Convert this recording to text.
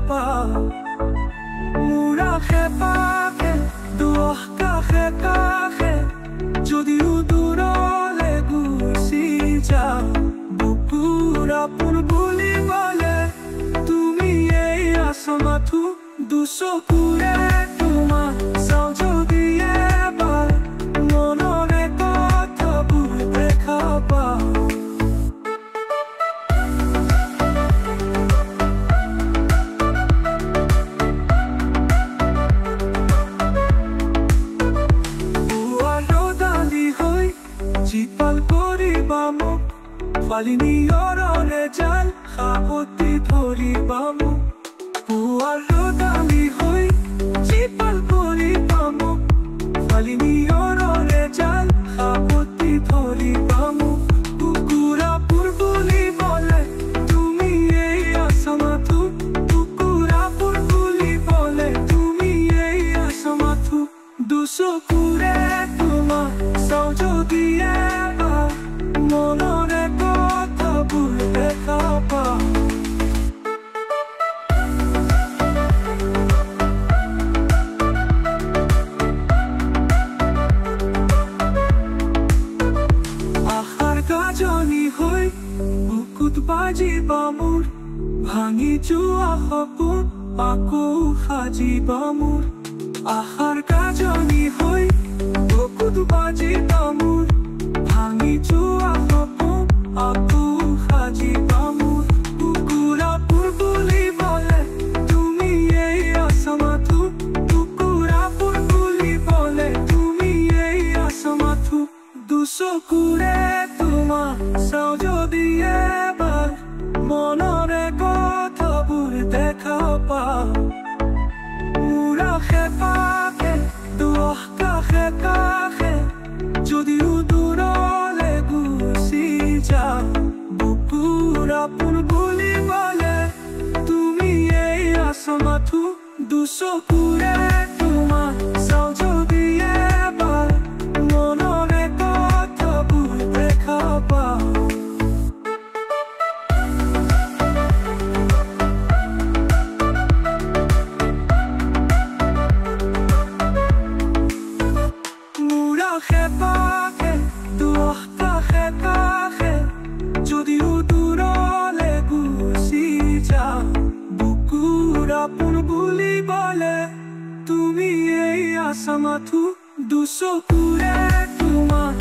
পা মোৰ আশে পাশে দুখ কাষে কাষে যদিও দূৰলে গুচি যাওঁ বুকুৰ আপোন বুলিবলে তুমি এই আচমাথো দুচকুৰে তোমাক চাওঁ যদি এবাৰ মনৰে কথাবোৰ দেখা পাওঁ জীপাল কৰিবা মোক ফালিনীয়ৰে জাল সাৱটি ধৰিবা মোক পুৱাৰ ৰ'দালি হৈ জীপাল কৰিবা মোক ফালিনীয়ৰে জাল সাৱটি ধৰিবা মোক কুকুৰাপুৰ বুলিবলে তুমি এই আচমাথো কুকুৰাপুৰ বুলিবলে তুমি এই আচমাথো দুচকুৰে তোমাক চাওঁ যদি এবাৰ মনৰে কথাবোৰ দেখা পাওঁ আশাৰ গাজনি হৈ বুকুত বাজিবা মোৰ ভাঙি যোৱা সপোন আকৌ সাজিবা মোৰ আশাৰ গাজনি হৈ বুকুত বাজিবা মোৰ ভাঙি যোৱা সপোন আকৌ সাজিবা মোৰ কুকুৰাপুৰ বুলিবলে তুমি এই আচমাথো কুকুৰাপুৰ বুলিবলে তুমি এই আচমাথো দুচকুৰে তোমাক চাওঁ যদি এবাৰ মনৰে কথাবোৰ দেখা পাওঁ মোৰ আশে পাশে দুখ কাষে কাষে যদিও দূৰলে গুচি যাওঁ বুকুৰ আপোন বুলিবলে তুমি এই আচমাথো দুচকুৰে তোমাক চাওঁ যদি এবাৰ মনৰে কথাবোৰ দেখা পাওঁ আশে পাশে দুখ কাষে কাষে যদিও দূৰলে গুচি যাওঁ বুকুৰ আপোন বুলিবলে তুমি এই আচমাথো দুচকুৰে তোমাক